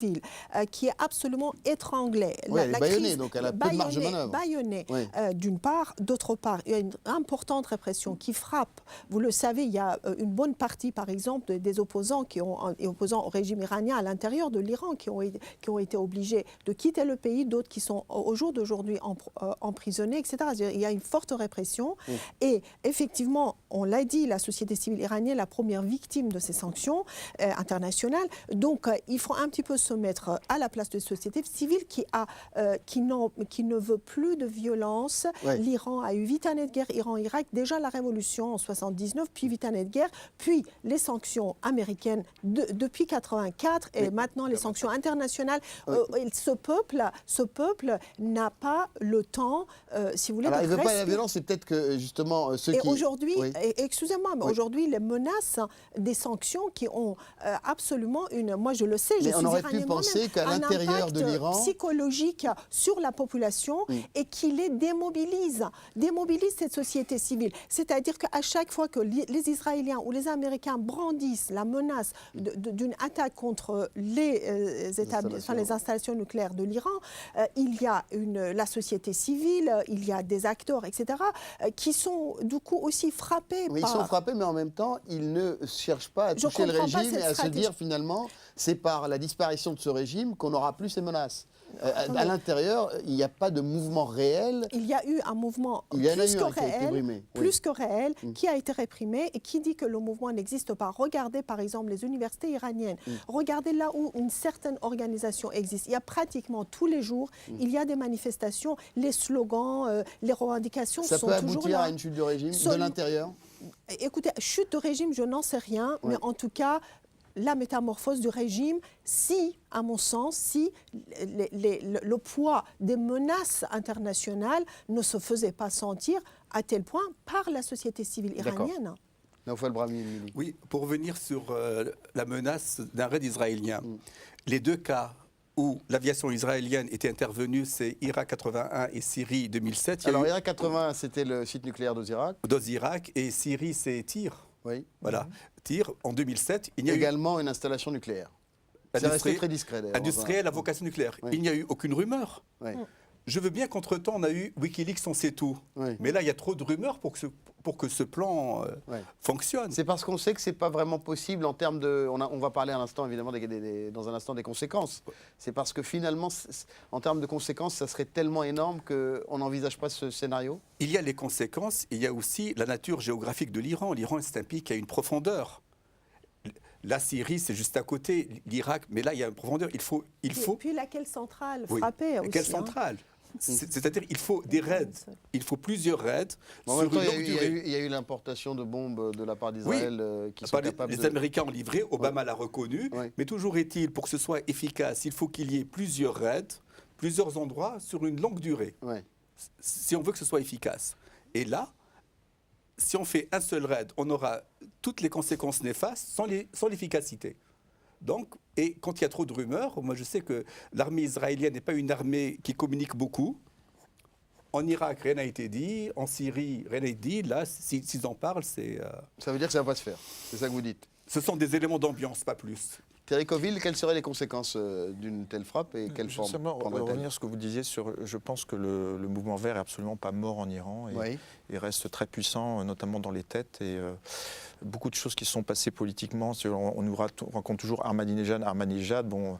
civile qui est absolument étranglée. Oui, elle est bâillonnée, donc elle a peu de marge de manœuvre. Bâillonnée, oui. d'une part. D'autre part, il y a une importante répression qui frappe. Vous le savez, il y a une bonne partie, par exemple, des opposants opposants au régime iranien à l'intérieur de l'Iran qui ont été obligés de quitter le pays, d'autres qui sont au jour d'aujourd'hui emprisonnés, etc. Il y a une forte répression. Oui. Et effectivement, on l'a dit, la société civile iranienne est la première victime de ces sanctions internationales. Donc, il faut un petit peu se mettre à la place de la société civile qui ne veut plus de violence. Oui. L'Iran a eu 8 années de guerre, Iran-Irak, déjà la révolution en 79, puis 8 années de guerre, puis les sanctions américaines depuis 84 et maintenant les sanctions internationales. Ce peuple n'a pas le temps, si vous voulez, alors, de il ne veut pas la violence, c'est peut-être que justement ceux qui... Aujourd'hui, excusez-moi, mais aujourd'hui, les menaces des sanctions qui ont absolument une... Moi, je le sais, je suis iranienne moi-même. On aurait pu penser qu'à l'intérieur de l'Iran... psychologique sur la population et qui les démobilise cette société civile. C'est-à-dire qu'à chaque fois que les Israéliens ou les Américains brandissent la menace d'une attaque contre les installations nucléaires de l'Iran, il y a la société civile, il y a des acteurs, etc., qui sont du coup aussi frappés Ils sont frappés, mais en même temps, ils ne cherchent pas à toucher le régime et à se dire finalement, c'est par la disparition de ce régime qu'on n'aura plus ces menaces. À l'intérieur, il n'y a pas de mouvement réel. Il y a eu un mouvement plus que réel, qui a été réprimé et qui dit que le mouvement n'existe pas. Regardez par exemple les universités iraniennes. Regardez là où une certaine organisation existe. Il y a pratiquement tous les jours, il y a des manifestations, les slogans, les revendications sont toujours là. Ça peut aboutir à une chute du régime de l'intérieur ? Écoutez, chute de régime, je n'en sais rien, mais en tout cas... la métamorphose du régime, si, à mon sens, si le poids des menaces internationales ne se faisait pas sentir à tel point par la société civile iranienne. Naoufal Brahmi. Oui, pour revenir sur la menace d'un raid israélien, les deux cas où l'aviation israélienne était intervenue, c'est Irak 81 et Syrie 2007. Alors Irak 81, c'était le site nucléaire d'Irak, et Syrie, c'est Tyr. Oui. Voilà. Tyr, en 2007, il y a également une installation nucléaire. C'est resté très discret d'ailleurs. Industrielle à vocation nucléaire. Il n'y a eu aucune rumeur. Je veux bien qu'entre-temps, on a eu Wikileaks, on sait tout. Mais là, il y a trop de rumeurs pour que ce plan fonctionne. C'est parce qu'on sait que ce n'est pas vraiment possible en termes de... On va parler à l'instant, évidemment, dans un instant des conséquences. C'est parce que finalement, en termes de conséquences, ça serait tellement énorme qu'on n'envisage pas ce scénario. Il y a les conséquences, il y a aussi la nature géographique de l'Iran. L'Iran, c'est un pays qui a une profondeur. La Syrie, c'est juste à côté, l'Irak, mais là, il y a une profondeur. Il faut... Puis laquelle centrale frappée aussi. Quelle centrale C'est-à-dire qu'il faut des raids, il faut plusieurs raids sur une longue durée. Il y a eu l'importation de bombes de la part d'Israël qui sont capables Les Américains ont livré, Obama l'a reconnu, mais toujours est-il, pour que ce soit efficace, il faut qu'il y ait plusieurs raids, plusieurs endroits sur une longue durée, si on veut que ce soit efficace. Et là, si on fait un seul raid, on aura toutes les conséquences néfastes sans l'efficacité. Donc, et quand il y a trop de rumeurs, moi je sais que l'armée israélienne n'est pas une armée qui communique beaucoup. En Irak, rien n'a été dit. En Syrie, rien n'a été dit. Là, s'ils en parlent, c'est... Ça veut dire que ça ne va pas se faire. C'est ça que vous dites. Ce sont des éléments d'ambiance, pas plus. Thierry Coville, quelles seraient les conséquences d'une telle frappe et quelle forme prendrait-elle ? Revenir sur ce que vous disiez je pense que le mouvement vert n'est absolument pas mort en Iran et reste très puissant, notamment dans les têtes. Et beaucoup de choses qui se sont passées politiquement. On nous raconte toujours Ahmadinejad. Bon,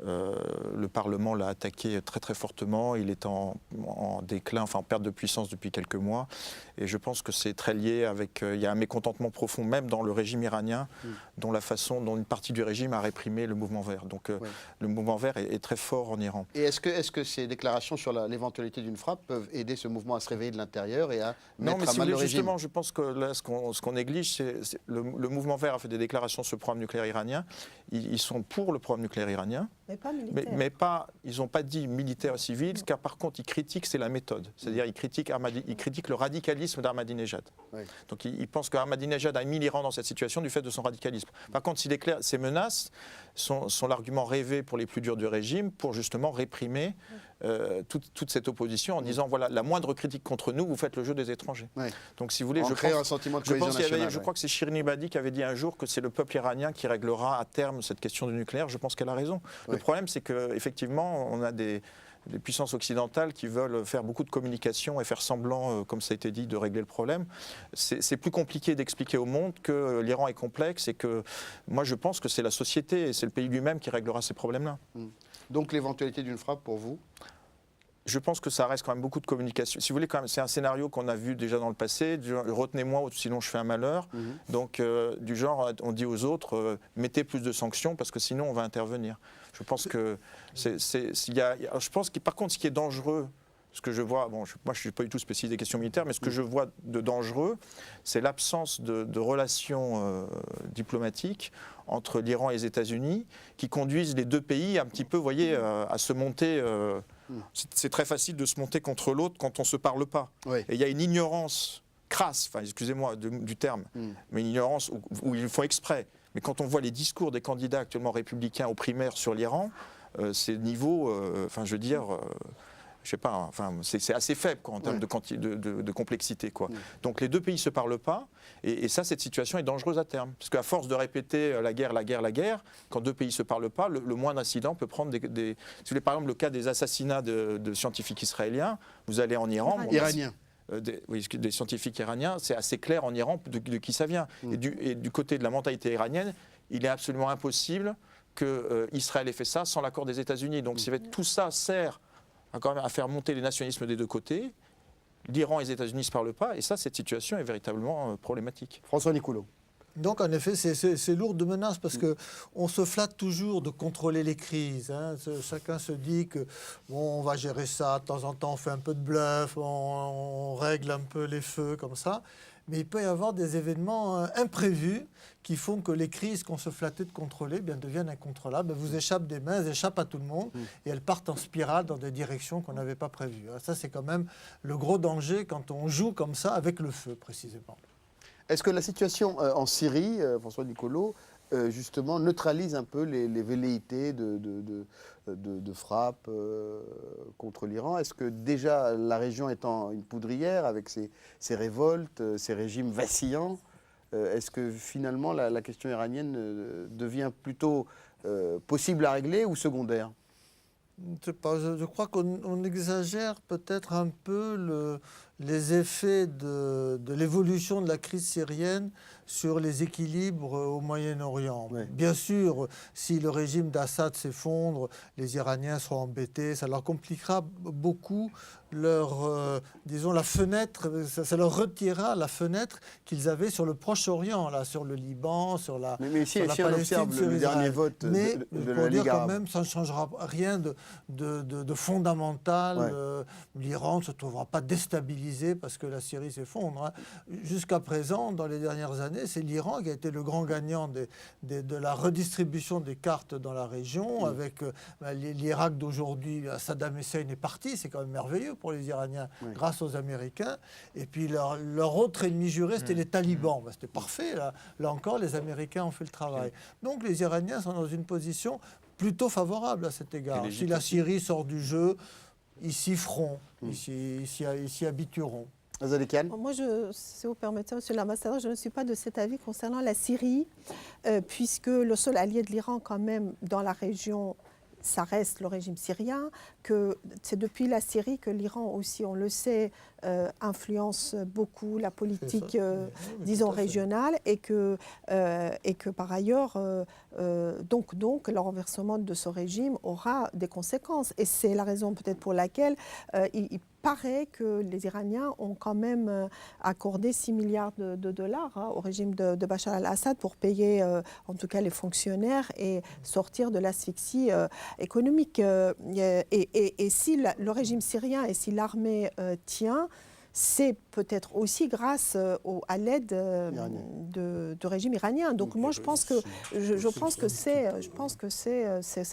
le Parlement l'a attaqué très très fortement. Il est en déclin, enfin en perte de puissance depuis quelques mois. Et je pense que c'est très lié avec... il y a un mécontentement profond même dans le régime iranien, dont une partie du régime a réprimé le mouvement vert. Donc le mouvement vert est très fort en Iran. Et est-ce que ces déclarations sur l'éventualité d'une frappe peuvent aider ce mouvement à se réveiller de l'intérieur et à mettre à mal le régime ? Justement, je pense que là, ce qu'on néglige, c'est le mouvement vert a fait des déclarations sur le programme nucléaire iranien. Ils sont pour le programme nucléaire iranien. Mais pas militaire. Mais ils n'ont pas dit militaire civil, car par contre, ils critiquent, c'est la méthode. C'est-à-dire, ils critiquent le radicalisme d'Ahmadinejad. Donc, ils pensent qu'Ahmadinejad a mis l'Iran dans cette situation du fait de son radicalisme. Par contre, ces menaces sont l'argument rêvé pour les plus durs du régime, pour justement réprimer toute cette opposition en disant voilà, la moindre critique contre nous, vous faites le jeu des étrangers. Ouais. Donc si vous voulez, un sentiment de cohésion nationale. Je crois que c'est Shirin Ebadi qui avait dit un jour que c'est le peuple iranien qui réglera à terme cette question du nucléaire. Je pense qu'elle a raison. Ouais. Le problème, c'est qu'effectivement, on a des puissances occidentales qui veulent faire beaucoup de communication et faire semblant, comme ça a été dit, de régler le problème. C'est plus compliqué d'expliquer au monde que l'Iran est complexe et que moi je pense que c'est la société et c'est le pays lui-même qui réglera ces problèmes-là. Donc l'éventualité d'une frappe pour vous ? Je pense que ça reste quand même beaucoup de communication. Si vous voulez, c'est un scénario qu'on a vu déjà dans le passé. Retenez-moi, sinon je fais un malheur. Donc, du genre, on dit aux autres, mettez plus de sanctions parce que sinon on va intervenir. Je pense que je pense que par contre, ce qui est dangereux, ce que je vois, moi je ne suis pas du tout spécialiste des questions militaires, mais ce que je vois de dangereux, c'est l'absence de relations diplomatiques entre l'Iran et les États-Unis qui conduisent les deux pays un petit peu, vous voyez, à se monter. C'est très facile de se monter contre l'autre quand on ne se parle pas. Oui. Et il y a une ignorance crasse, excusez-moi du terme, mais une ignorance où ils font exprès. Mais quand on voit les discours des candidats actuellement républicains aux primaires sur l'Iran, c'est niveau, je veux dire, je sais pas, c'est assez faible en termes de complexité, quoi. Donc les deux pays ne se parlent pas, et ça, cette situation est dangereuse à terme. Parce qu'à force de répéter la guerre, quand deux pays ne se parlent pas, le moindre incident peut prendre des... Si vous voulez, par exemple, le cas des assassinats de scientifiques israéliens, vous allez en Iran... Iraniens. Des scientifiques iraniens, c'est assez clair en Iran de qui ça vient. Et du côté de la mentalité iranienne, il est absolument impossible qu'Israël ait fait ça sans l'accord des États-Unis. Donc tout ça sert quand même à faire monter les nationalismes des deux côtés. L'Iran et les États-Unis ne se parlent pas, et ça, cette situation est véritablement problématique. François Niccolò. Donc, en effet, c'est lourd de menaces parce qu'on se flatte toujours de contrôler les crises. Chacun se dit que bon, on va gérer ça, de temps en temps, on fait un peu de bluff, on règle un peu les feux comme ça. Mais il peut y avoir des événements imprévus qui font que les crises qu'on se flattait de contrôler deviennent incontrôlables. Elles vous échappent des mains, elles échappent à tout le monde et elles partent en spirale dans des directions qu'on n'avait pas prévues. Ça, c'est quand même le gros danger quand on joue comme ça avec le feu, précisément. Est-ce que la situation en Syrie, François Niccolò, justement neutralise un peu les velléités de frappe contre l'Iran? Est-ce que déjà la région étant une poudrière avec ses révoltes, ses régimes vacillants, est-ce que finalement la question iranienne devient plutôt possible à régler ou secondaire? Je sais pas, je crois qu'on exagère peut-être un peu les effets de l'évolution de la crise syrienne sur les équilibres au Moyen-Orient. Oui. Bien sûr, si le régime d'Assad s'effondre, les Iraniens seront embêtés, ça leur compliquera beaucoup la fenêtre, ça leur retirera la fenêtre qu'ils avaient sur le Proche-Orient, là, sur le Liban, sur la Palestine, on observe le dernier vote mais de pour la dire Ligue quand arabe. même, ça ne changera rien de fondamental. Ouais. L'Iran ne se trouvera pas déstabilisé parce que la Syrie s'effondre. Jusqu'à présent, dans les dernières années, c'est l'Iran qui a été le grand gagnant de la redistribution des cartes dans la région, avec l'Irak d'aujourd'hui. Saddam Hussein est parti, c'est quand même merveilleux pour les Iraniens, grâce aux Américains. Et puis leur autre ennemi juré, c'était les talibans. C'était parfait, là encore, les Américains ont fait le travail. Donc les Iraniens sont dans une position plutôt favorable à cet égard. Si la Syrie sort du jeu, ils s'y feront, ils s'y habitueront. Moi, si vous permettez, Monsieur l'ambassadeur, je ne suis pas de cet avis concernant la Syrie, puisque le seul allié de l'Iran, quand même, dans la région, ça reste le régime syrien, que c'est depuis la Syrie que l'Iran aussi, on le sait, influence beaucoup la politique, disons, régionale, et que par ailleurs, donc le renversement de ce régime aura des conséquences. Et c'est la raison peut-être pour laquelle il paraît que les Iraniens ont quand même accordé 6 milliards de dollars au régime de Bachar al-Assad pour payer en tout cas les fonctionnaires et sortir de l'asphyxie économique. Et si le régime syrien et si l'armée tient, c'est peut-être aussi grâce à l'aide du régime iranien. Donc moi, je pense que c'est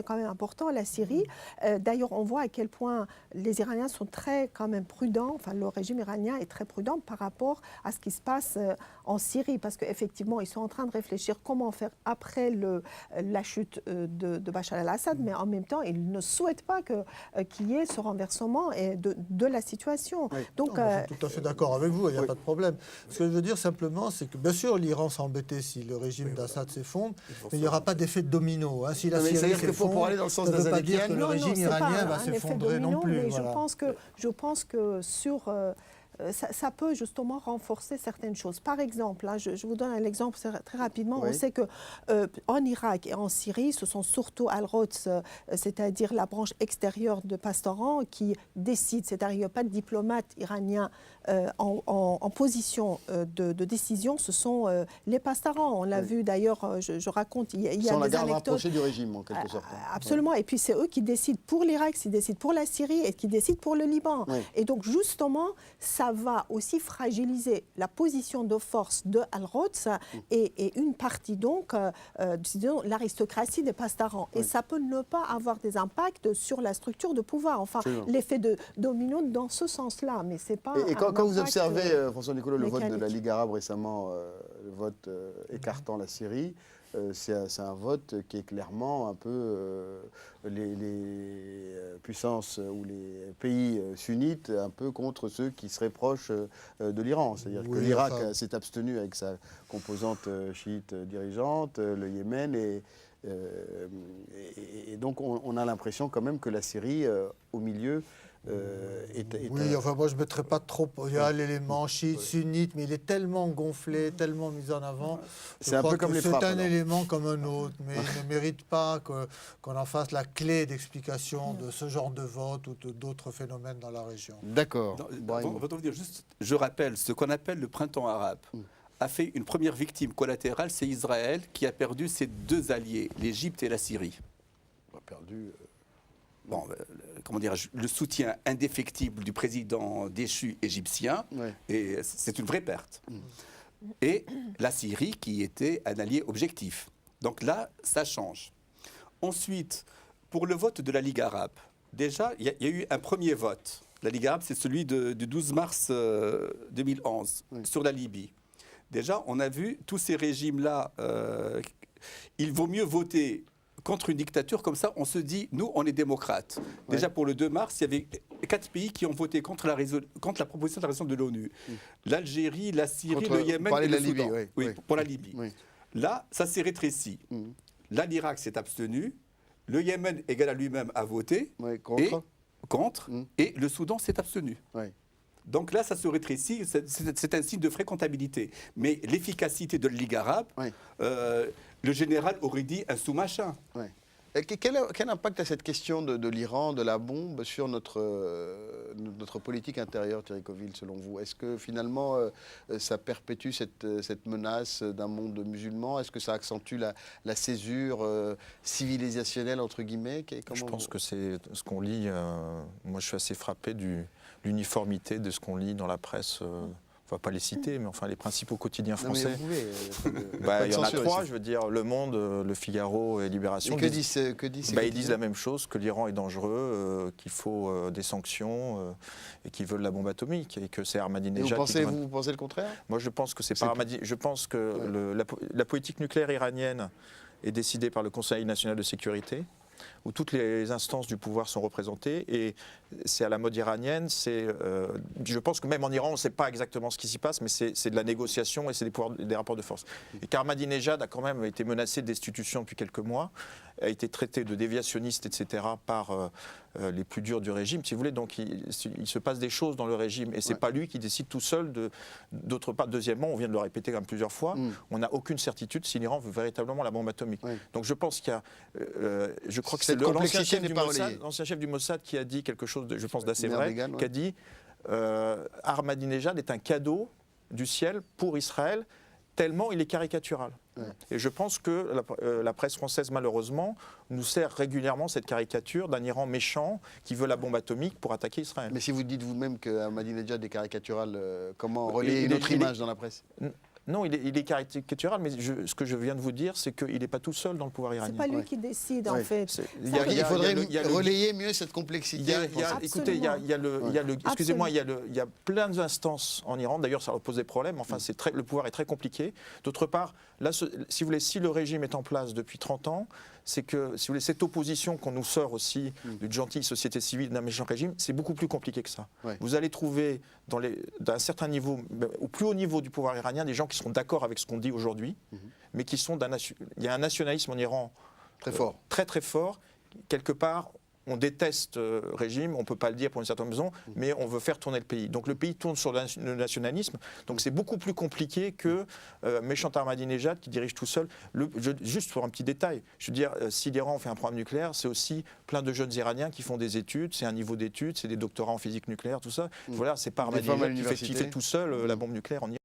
quand même important, la Syrie. D'ailleurs, on voit à quel point les Iraniens sont très quand même prudents, enfin le régime iranien est très prudent par rapport à ce qui se passe en Syrie, parce qu'effectivement, ils sont en train de réfléchir comment faire après la chute de Bachar el-Assad, mais en même temps, ils ne souhaitent pas qu'il y ait ce renversement de la situation. Oui. Donc, je suis tout à fait d'accord avec vous, il n'y a pas de problème. Ce que je veux dire simplement, c'est que bien sûr, l'Iran s'embêtait si le régime d'Assad s'effondre, mais il n'y aura pas d'effet de domino. Si la Syrie s'effondre, pour aller dans le sens ça ne veut pas dire que le régime iranien va effet s'effondrer domino, non plus. Mais voilà. je pense que sur... ça peut justement renforcer certaines choses. Par exemple, je vous donne un exemple très rapidement. Oui. On sait qu'en Irak et en Syrie, ce sont surtout Al-Rods, c'est-à-dire la branche extérieure de Pastoran, qui décide. C'est-à-dire qu'il n'y a pas de diplomate iranien en position de décision. Ce sont les Pastarans. On l'a vu d'ailleurs, je raconte, il y a des anecdotes. Sans la garde rapprochée du régime, en quelque sorte. Absolument. Et puis c'est eux qui décident pour l'Irak, qui décident pour la Syrie et qui décident pour le Liban. Oui. Et donc justement, ça va aussi fragiliser la position de force de Al-Rods et une partie donc, disons, l'aristocratie des Pastarans. Et ça peut ne pas avoir des impacts sur la structure de pouvoir. Enfin, l'effet de domino dans ce sens-là, mais c'est pas. Et quand vous observez, François Nicolo, le vote de la Ligue arabe récemment, le vote écartant la Syrie. C'est un vote qui est clairement un peu les puissances ou les pays sunnites un peu contre ceux qui seraient proches de l'Iran. C'est-à-dire que l'Irak s'est abstenu avec sa composante chiite dirigeante, le Yémen, et donc on a l'impression quand même que la Syrie, au milieu, oui, enfin moi je ne mettrais pas trop. Il y a l'élément chiite, sunnite, mais il est tellement gonflé, tellement mis en avant. C'est un peu comme les frappes. C'est un élément comme un autre, mais il ne mérite pas qu'on en fasse la clé d'explication de ce genre de vote ou d'autres phénomènes dans la région. D'accord. Je rappelle, ce qu'on appelle le printemps arabe a fait une première victime collatérale, c'est Israël, qui a perdu ses deux alliés, l'Égypte et la Syrie. On a perdu... Bon, comment dirais-je, le soutien indéfectible du président déchu égyptien, et c'est une vraie perte. Et la Syrie qui était un allié objectif. Donc là, ça change. Ensuite, pour le vote de la Ligue arabe, déjà, il y a eu un premier vote. La Ligue arabe, c'est celui du 12 mars 2011, sur la Libye. Déjà, on a vu tous ces régimes-là, il vaut mieux voter contre une dictature, comme ça, on se dit, nous, on est démocrates. Déjà, pour le 2 mars, il y avait 4 pays qui ont voté contre la proposition de la résolution de l'ONU. L'Algérie, la Syrie, le Yémen et le Soudan. Pour la Libye. Là, ça s'est rétréci. Là, l'Irak s'est abstenu. Le Yémen, égal à lui-même, a voté. Contre. Et le Soudan s'est abstenu. Donc là, ça se rétrécit, c'est un signe de fréquentabilité. Mais l'efficacité de la Ligue arabe, le général aurait dit un sous-machin. Quel impact a cette question de l'Iran, de la bombe, sur notre politique intérieure, Thierry Coville, selon vous? Est-ce que finalement, ça perpétue cette menace d'un monde musulman? Est-ce que ça accentue la césure civilisationnelle, entre guillemets? Je pense que c'est ce qu'on lit. Moi, je suis assez frappé de l'uniformité de ce qu'on lit dans la presse. On ne va pas les citer, mais enfin les principaux quotidiens français. Il y en a 3, je veux dire, Le Monde, Le Figaro et Libération. Et que disent ils disent la même chose, que l'Iran est dangereux, qu'il faut des sanctions et qu'ils veulent la bombe atomique et que c'est Ahmadinejad. Vous pensez le contraire? Moi, je pense que c'est pas Ahmadinejad. Je pense que la politique nucléaire iranienne est décidée par le Conseil national de sécurité, où toutes les instances du pouvoir sont représentées, et c'est à la mode iranienne. Je pense que même en Iran, on ne sait pas exactement ce qui s'y passe, mais c'est de la négociation et c'est des rapports de force. Et qu'Ahmadinejad a quand même été menacé de destitution depuis quelques mois, a été traité de déviationniste, etc., par les plus durs du régime, si vous voulez. Donc il se passe des choses dans le régime, et c'est pas lui qui décide tout seul. D'autre part, deuxièmement, on vient de le répéter quand même plusieurs fois, on n'a aucune certitude si l'Iran veut véritablement la bombe atomique. Donc je pense qu'il y a, je crois que c'est l'ancien chef du Mossad qui a dit quelque chose, je pense, d'assez vrai, qui a dit Ahmadinejad est un cadeau du ciel pour Israël, tellement il est caricatural. Et je pense que la presse française, malheureusement, nous sert régulièrement cette caricature d'un Iran méchant qui veut la bombe atomique pour attaquer Israël. Mais si vous dites vous-même qu'Ahmadinejad est caricatural, comment relayer une autre image dans la presse? Non, il est caricatural, mais ce que je viens de vous dire, c'est qu'il n'est pas tout seul dans le pouvoir iranien. C'est pas lui qui décide, en fait. Il faudrait relayer mieux cette complexité. Écoutez, excusez-moi, il y a plein d'instances en Iran. D'ailleurs, ça pose des problèmes. Enfin, le pouvoir est très compliqué. D'autre part, là, si vous voulez, si le régime est en place depuis 30 ans, c'est que, si vous voulez, cette opposition qu'on nous sort aussi d'une gentille société civile, d'un méchant régime, c'est beaucoup plus compliqué que ça. Vous allez trouver, d'un certain niveau, au plus haut niveau du pouvoir iranien, des gens qui seront d'accord avec ce qu'on dit aujourd'hui, mais qui sont il y a un nationalisme en Iran très fort. Très très fort. Quelque part, on déteste le régime, on ne peut pas le dire pour une certaine raison, mais on veut faire tourner le pays. Donc le pays tourne sur le nationalisme, donc c'est beaucoup plus compliqué que méchant Ahmadinejad qui dirige tout seul. Juste pour un petit détail, je veux dire, si l'Iran fait un programme nucléaire, c'est aussi plein de jeunes Iraniens qui font des études, c'est un niveau d'études, c'est des doctorats en physique nucléaire, tout ça. Voilà, c'est pas Ahmadinejad qui fait tout seul la bombe nucléaire en Iran.